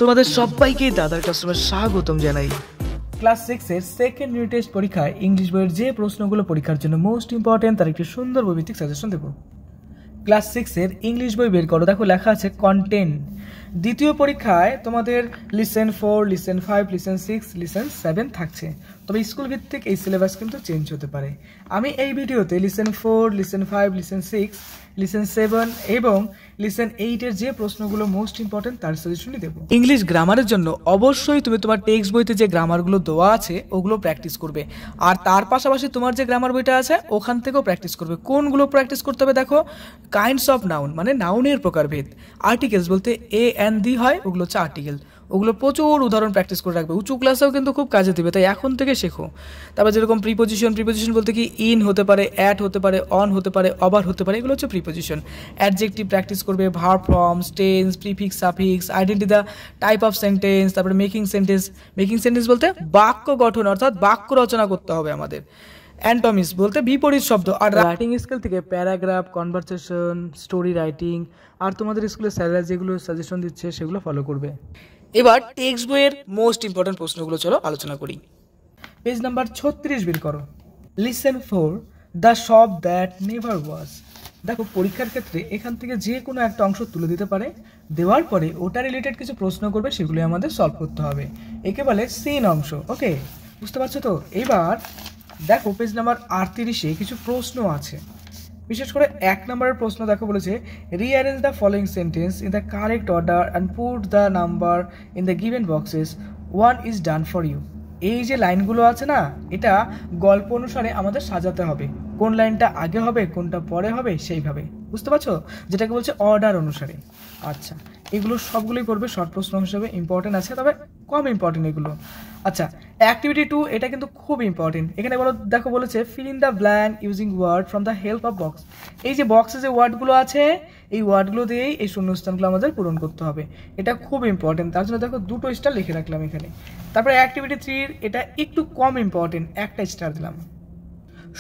তোমাদের সবাইকে দাদার কাস্টমার স্বাগতম জানাই। ক্লাস 6 এর সেকেন্ড ইউনিট টেস্ট পরীক্ষায় ইংলিশ বইয়ের যে প্রশ্নগুলো পরীক্ষার জন্য মোস্ট ইম্পর্টেন্ট তার একটি সুন্দর বৈভিত্তিক সাজেশন দেব। ক্লাস 6 এর ইংলিশ বই বের করো, দেখো লেখা আছে কন্টেন্ট। দ্বিতীয় পরীক্ষায় তোমাদের লিসেন 4, লিসেন 5, লিসেন 6, লিসেন 7 থাকছে, তবে স্কুল ভিত্তিক এই সিলেবাস কিন্তু চেঞ্জ হতে পারে। আমি এই ভিডিওতে লিসেন 4, লিসেন 5, লিসেন 6, লিসেন 7 এবং লিসেন 8 এর যে প্রশ্নগুলো মোস্ট ইম্পর্টেন্ট তার সাজেশনই দেবো। ইংলিশ গ্রামারের জন্য অবশ্যই তুমি তোমার টেক্সট বইতে যে গ্রামারগুলো দেওয়া আছে ওগুলো প্র্যাকটিস করবে, আর তার পাশাপাশি তোমার যে গ্রামার বইটা আছে ওখান থেকেও প্র্যাকটিস করবে। কোনগুলো প্র্যাকটিস করতে হবে দেখো, কাইন্ডস অফ নাউন মানে নাউনের প্রকারভেদ, আর্টিকেলস বলতে এ এন দি হয় ওগুলো হচ্ছে আর্টিকেল, ওগুলো প্রচুর উদাহরণ প্র্যাকটিস করে রাখবে, উঁচু ক্লাসেও কিন্তু খুব কাজে দেবে, তাই এখন থেকে শেখো। তারপর যেরকম প্রিপোজিশন বলতে কি ইন হতে পারে, অ্যাট হতে পারে, অন হতে পারে, ওভার হতে পারে, এগুলো হচ্ছে প্রিপোজিশন। অ্যাডজেক্টিভ প্র্যাকটিস করবে, verb forms, tense, prefix, suffix, identity the type of sentence, তারপরে মেকিং সেন্টেন্স বলতে বাক্য গঠন অর্থাৎ বাক্য রচনা করতে হবে আমাদের। অ্যান্টমিস বলতে বিপরীত শব্দ। আর রাইটিং স্কিল থেকে প্যারাগ্রাফ, কনভারসেশন, স্টোরি রাইটিং, আর তোমাদের স্কুলের স্যাররা যেগুলো সাজেশন দিচ্ছে সেগুলো ফলো করবে। এবার টেক্সট বইয়ের মোস্ট ইম্পর্টেন্ট প্রশ্নগুলো চলো আলোচনা করি। পেজ নাম্বার 36 বের করো। Listen 4, the shop that never was. দেখো পরীক্ষার ক্ষেত্রে এখান থেকে যে কোনো একটা অংশ তুলে দিতে পারে, দেওয়ার পরে ওটা রিলেটেড কিছু প্রশ্ন করবে, সেগুলো আমাদের সলভ করতে হবে। একে বলে সিন অংশ। ওকে, বুঝতে পারছো তো? এবার দেখো পেজ নাম্বার 38-এ কিছু প্রশ্ন আছে, বিশেষ করে 1 নম্বরের প্রশ্ন দেখো বলেছে rearrange the following sentence in the correct order and put the number in the given boxes, one is done for you. এই যে লাইনগুলো আছে না, এটা গল্প অনুসারে আমাদের সাজাতে হবে, কোন লাইনটা আগে হবে কোনটা পরে হবে সেইভাবে, বুঝতে পারছো? যেটাকে বলছে অর্ডার অনুসারে। আচ্ছা, এগুলো সবগুলোই করবে শর্ট প্রশ্ন হিসেবে, ইম্পর্টেন্ট আছে তবে কম ইম্পর্টেন্ট এগুলো। আচ্ছা, অ্যাক্টিভিটি 2 এটা কিন্তু খুব ইম্পর্টেন্ট। এখানে দেখো বলেছে fill in the blank using word from the help of box. এই যে বক্সে যে ওয়ার্ডগুলো আছে এই ওয়ার্ডগুলো দিয়েই এই শূন্যস্থানগুলো আমাদের পূরণ করতে হবে, এটা খুব ইম্পর্টেন্ট। তার জন্য দেখো 2টো স্টার লিখে রাখলাম এখানে। তারপরে অ্যাক্টিভিটি 3 এটা একটু কম ইম্পর্টেন্ট, 1টা স্টার দিলাম।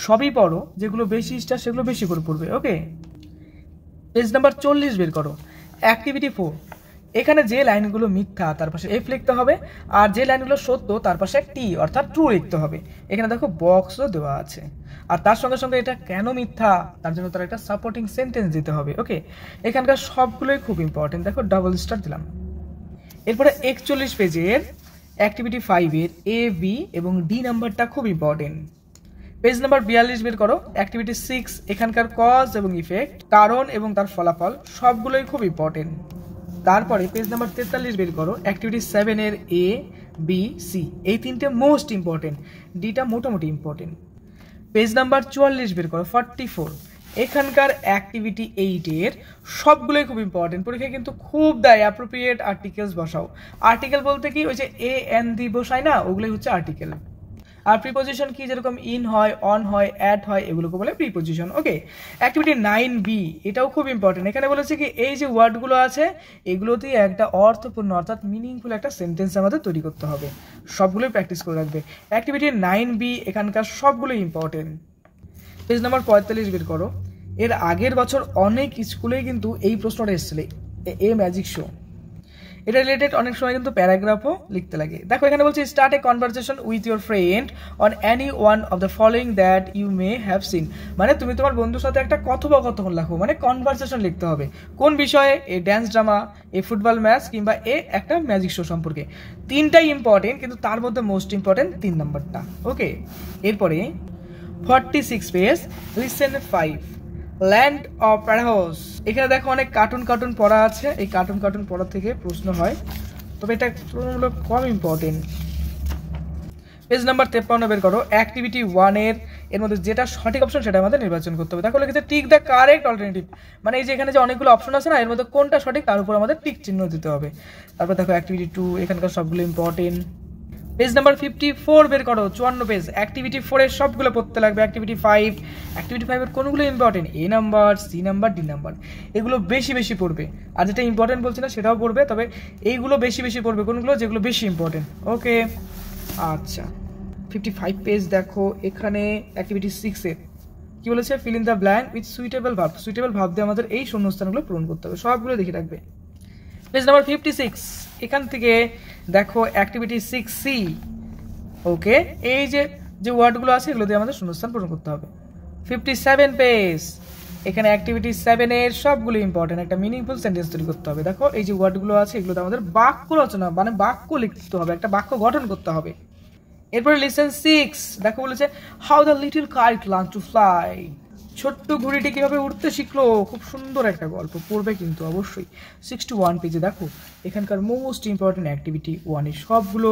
সবই পড়ো, যেগুলো বেশি স্টার সেগুলো বেশি করে পড়বে। ওকে, পেজ নাম্বার 40 বের করো। অ্যাক্টিভিটি 4, এখানে যে লাইনগুলো মিথ্যা তার পাশে এফ লিখতে হবে, আর যে লাইনগুলো সত্য তার পাশে টি অর্থাৎ ট্রু লিখতে হবে। এখানে দেখো বক্সও দেওয়া আছে, আর তার সঙ্গে সঙ্গে এটা কেন মিথ্যা তার জন্য তার একটা সাপোর্টিং সেন্টেন্স দিতে হবে। ওকে, এখানকার সবগুলোই খুব ইম্পর্টেন্ট, দেখো ডাবল স্টার দিলাম। এরপরে 41 পেজের অ্যাক্টিভিটি 5 এর এ, বি এবং ডি নাম্বারটা খুব ইম্পর্টেন্ট। পেজ নাম্বার 42 বের করো। অ্যাক্টিভিটি 6, এখানকার কজ এবং ইফেক্ট, কারণ এবং তার ফলাফল সবগুলোই খুব ইম্পর্টেন্ট। তারপরে পেজ নাম্বার 43 বের করো। অ্যাক্টিভিটি 7 এর এ, বি, সি এই 3টে মোস্ট ইম্পর্টেন্ট, ডিটা মোটামুটি ইম্পর্টেন্ট। পেজ নাম্বার 44 বের করো। 44, এখানকার অ্যাক্টিভিটি 8 এর সবগুলোই খুব ইম্পর্টেন্ট, পরীক্ষায় কিন্তু খুব দেয়। অ্যাপ্রোপ্রিয়েট আর্টিকেলস বসাও। আর্টিকেল বলতে কি ওই যে এ এন দি বসায় না, ওগুলোই হচ্ছে আর্টিকেল। আর প্রিপোজিশন কি, যেরকম ইন হয়, অন হয়, অ্যাট হয়, এগুলোকে বলে প্রিপোজিশন। ওকে, অ্যাক্টিভিটি 9B এটাও খুব ইম্পর্টেন্ট। এখানে বলেছে কি এই যে ওয়ার্ডগুলো আছে এগুলোতেই একটা অর্থপূর্ণ অর্থাৎ মিনিংফুল একটা সেন্টেন্স আমাদের তৈরি করতে হবে, সবগুলোই প্র্যাকটিস করে রাখবে। অ্যাক্টিভিটি 9B এখানকার সবগুলোই ইম্পর্টেন্ট। পেজ নাম্বার 45 বের করো। এর আগের বছর অনেক স্কুলেই কিন্তু এই প্রশ্নটা এসেছিল, এ ম্যাজিক শো। এটা রিলেটেড অনেক সময় কিন্তু প্যারাগ্রাফও লিখতে লাগে। দেখো এখানে বলছে start a conversation with your friend on any one of the following that you may have seen. মানে তুমি তোমার বন্ধুর সাথে একটা কথোপকথন লেখো, মানে কনভারসেশন লিখতে হবে। কোন বিষয়ে? এ ড্যান্স ড্রামা, এ ফুটবল ম্যাচ, কিংবা এ একটা ম্যাজিক শো সম্পর্কে। 3টাই ইম্পর্টেন্ট, কিন্তু তার মধ্যে মোস্ট ইম্পর্টেন্ট 3 নাম্বারটা। ওকে, এরপরে 46 page listen 5, land of paradox. এখানে দেখো অনেক কার্টুন পড়া আছে, এই কার্টুন পড়া থেকে প্রশ্ন হয়, তবে এটা প্রশ্নগুলো কম ইম্পর্টেন্ট। পেজ নাম্বার 53 বের করো। অ্যাক্টিভিটি 1 এর মধ্যে যেটা সঠিক অপশন সেটা আমাদের নির্বাচন করতে হবে। দেখো লিখেছে টিক দ্য কারেক্ট অল্টারনেটিভ, মানে এই যে এখানে যে অনেকগুলো অপশন আছে না, এর মধ্যে কোনটা সঠিক তার উপর আমাদের টিক চিহ্ন দিতে হবে। তারপর দেখো অ্যাক্টিভিটি 2, এখানকার সবগুলো ইম্পর্টেন্ট। পেজ নাম্বার 54 বের করো। 54 পেজ। অ্যাক্টিভিটি 4 এর সবগুলো পড়তে লাগবে। অ্যাক্টিভিটি 5 এর কোনগুলো important? A number, C number, D number, এগুলো বেশি পড়বে। আর যেটা ইম্পর্টেন্ট বলছি না সেটাও পড়বে, তবে এইগুলো বেশি পড়বে কোনগুলো, যেগুলো বেশি ইম্পর্টেন্ট। ওকে, আচ্ছা 55 পেজ দেখো। এখানে অ্যাক্টিভিটি 6 এর কি বলেছে? Fill in the blank with suitable verb. Suitable verb দিয়ে আমাদের এই শূন্যস্থানগুলো পূরণ করতে হবে, সবগুলো দেখে রাখবে। পেজ নাম্বার 56 এখান থেকে দেখো অ্যাক্টিভিটি 6C। ওকে, এই যে ওয়ার্ডগুলো আছে এগুলো দিয়ে আমাদের শূন্যস্থান পূরণ করতে হবে। 57 পেজ, এখানে অ্যাক্টিভিটি 7 এর সবগুলো ইম্পর্টেন্ট, একটা মিনিংফুল সেন্টেন্স তৈরি করতে হবে। দেখো এই যে ওয়ার্ডগুলো আছে এগুলোতে আমাদের বাক্য রচনা মানে বাক্য লিখতে হবে, একটা বাক্য গঠন করতে হবে। এরপরে লিসেন 6 দেখো বলেছে how the little kite learn to fly. ছোট্ট ঘুড়িটি কিভাবে উঠতে শিখলো, খুব সুন্দর একটা গল্প, পড়বে কিন্তু অবশ্যই। 61 পেজে দেখো এখানকার মোস্ট ইম্পর্টেন্ট অ্যাক্টিভিটি 1 এর সবগুলো,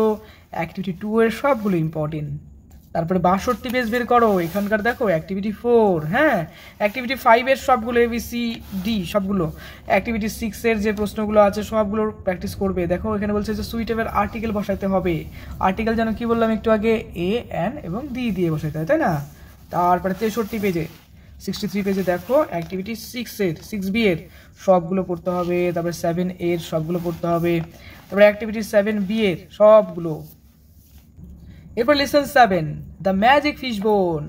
অ্যাক্টিভিটি 2 এর সবগুলো ইম্পর্টেন্ট। তারপরে 62 পেজ বের করো, এখানকার দেখো অ্যাক্টিভিটি 4, হ্যাঁ অ্যাক্টিভিটি 5 এর সবগুলো ABCD সবগুলো, অ্যাক্টিভিটি 6 এর যে প্রশ্নগুলো আছে সবগুলো প্র্যাকটিস করবে। দেখো এখানে বলছে যে সুইটেবল আর্টিকেল বসাইতে হবে। আর্টিকেল যেন কি বললাম একটু আগে, এ এন এবং দি দিয়ে বসাইতে হয়, তাই না? তারপরে 63 পেজে 63 পেজে দেখো অ্যাক্টিভিটি 6 এর 6B এর সবগুলো পড়তে হবে। তারপরে 7 এর সবগুলো পড়তে হবে। তারপরে অ্যাক্টিভিটি 7B এর সবগুলো। এরপর listen 7 the magic fish bone,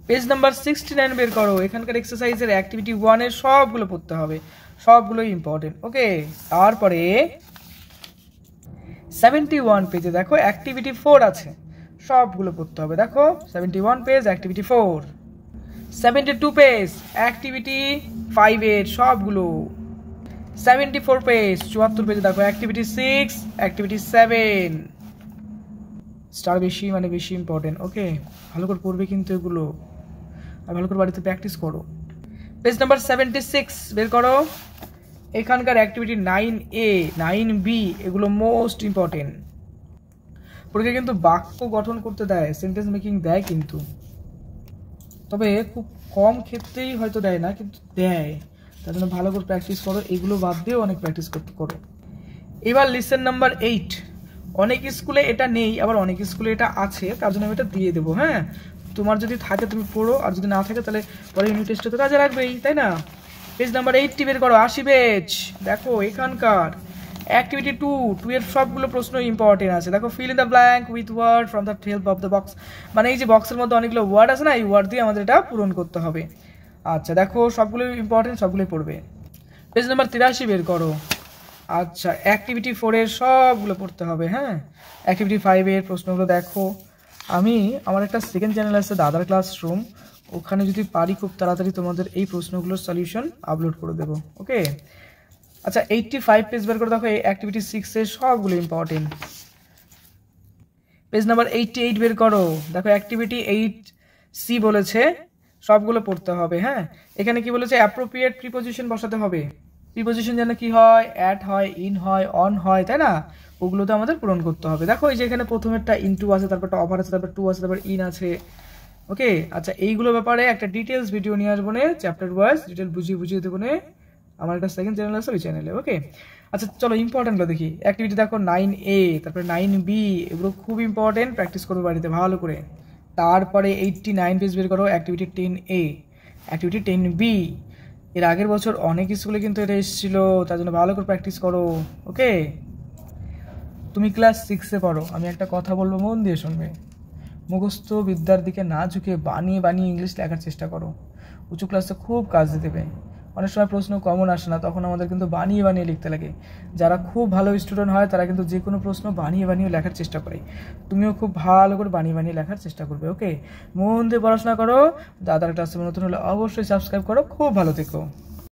page number 69 বের করো, এখানকার এক্সারসাইজের অ্যাক্টিভিটি 1 এর সবগুলো পড়তে হবে, সবগুলো ইম্পর্টেন্ট। ওকে, তারপরে 71 পেজে দেখো অ্যাক্টিভিটি 4 আছে, সবগুলো পড়তে হবে। দেখো 71 পেজ অ্যাক্টিভিটি 4। 72 পেজ অ্যাক্টিভিটি 5 এর সবগুলো। 74 পেজ 74 পেজে দেখো অ্যাক্টিভিটি 6 অ্যাক্টিভিটি 7। স্টার বেশি মানে বেশি ইম্পর্টেন্ট। ওকে, ভালো করে পড়বে কিন্তু এগুলো, আর ভালো করে বাড়িতে প্র্যাকটিস করো। পেজ নাম্বার 76 বের করো, এখানকার অ্যাক্টিভিটি 9A 9B এগুলো মোস্ট ইম্পর্টেন্ট। পরীক্ষা কিন্তু বাক্য গঠন করতে দেয়, সেন্টেন্স মেকিং দেয় কিন্তু, তবে খুব কম ক্ষেত্রেই হয়তো দেয় না, কিন্তু দেয়। তার জন্য ভালো করে প্র্যাকটিস করো, এগুলো বাদ দিয়েও অনেক প্র্যাকটিস করতে করো। এবার লিসেন নাম্বার 8, অনেক স্কুলে এটা নেই আবার অনেক স্কুলে এটা আছে, তার জন্য আমি এটা দিয়ে দেবো। হ্যাঁ, তোমার যদি থাকে তুমি পড়ো, আর যদি না থাকে তাহলে পরে ইউনিট টেস্টে তো কাজে লাগবেই, তাই না? পেজ নাম্বার 80 বের করো, 80 পেজ। দেখো এখানকার অ্যাক্টিভিটি 2 এর সবগুলো প্রশ্ন ইম্পর্টেন্ট আছে। দেখো fill in the blank with word from the help of the box, মানে এই যে বক্সের মধ্যে অনেকগুলো ওয়ার্ড আছে না, এই ওয়ার্ড দিয়ে আমাদের এটা পূরণ করতে হবে। আচ্ছা দেখো সবগুলো ইম্পর্টেন্ট, সবগুলোই পড়বে। পেজ নাম্বার 83 বের করো। আচ্ছা অ্যাক্টিভিটি 4 এর সবগুলো পড়তে হবে। হ্যাঁ, অ্যাক্টিভিটি 5 এর প্রশ্নগুলো দেখো। আমি আমার একটা সেকেন্ড চ্যানেল আছে দাদার ক্লাসরুম, ওখানে যদি পারি খুব তাড়াতাড়ি তোমাদের এই প্রশ্নগুলোর সলিউশন আপলোড করে দেবো। ওকে, আচ্ছা 85 পেজ বের করে দেখো, এই অ্যাক্টিভিটি 6 এর সবগুলো ইম্পর্টেন্ট। পেজ নাম্বার 88 বের করো, দেখো অ্যাক্টিভিটি 8C বলেছে সবগুলো পড়তে হবে। হ্যাঁ, এখানে কি বলেছে অ্যাপ্রোপ্রিয়েট প্রিপোজিশন বসাতে হবে। প্রিপোজিশন যেন কি হয়, অ্যাট হয়, ইন হয়, অন হয়, তাই না? ওগুলো তো আমাদের পূরণ করতে হবে। দেখো এই যে এখানে প্রথমেরটা ইনটু আছে, তারপরটা অফার আছে, তারপর টু আছে, তারপর ইন আছে। ওকে, আচ্ছা এইগুলো ব্যাপারে একটা ডিটেলস ভিডিও নিয়ে আসবো না, চ্যাপ্টার ওয়াইজ ডিটেল বুঝিয়ে দেবো না, আমার একটা সেকেন্ড চ্যানেল আছে ওই চ্যানেলে। ওকে, আচ্ছা চলো ইম্পর্টেন্টগুলো দেখি। অ্যাক্টিভিটি দেখো 9A তারপরে 9B এগুলো খুব ইম্পর্টেন্ট, প্র্যাকটিস করবে বাড়িতে ভালো করে। তারপরে 89 পেজ বের করো, অ্যাক্টিভিটি 10A অ্যাক্টিভিটি 10B এর আগের বছর অনেক স্কুলে কিন্তু এটা এসেছিল, তার জন্য ভালো করে প্র্যাকটিস করো। ওকে, তুমি ক্লাস 6-এ পড়ো, আমি একটা কথা বলবো মন দিয়ে শুনবে। মুখস্থ বিদ্যার দিকে না ঝুঁকে বানিয়ে বানিয়ে ইংলিশ লেখার চেষ্টা করো, উঁচু ক্লাসে খুব কাজ দেবে। অনেক সময় প্রশ্ন কমন আসে না, তখন আমাদের কিন্তু বানিয়ে বানিয়ে লিখতে লাগে। যারা খুব ভালো স্টুডেন্ট হয় তারা কিন্তু যে কোনো প্রশ্ন বানিয়ে বানিয়ে লেখার চেষ্টা করে। তুমিও খুব ভালো করে বানিয়ে বানিয়ে লেখার চেষ্টা করবে। ওকে, মন দিয়ে পড়াশোনা করো। দাদার ক্লাসে নতুন হলে অবশ্যই সাবস্ক্রাইব করো। খুব ভালো থেকো।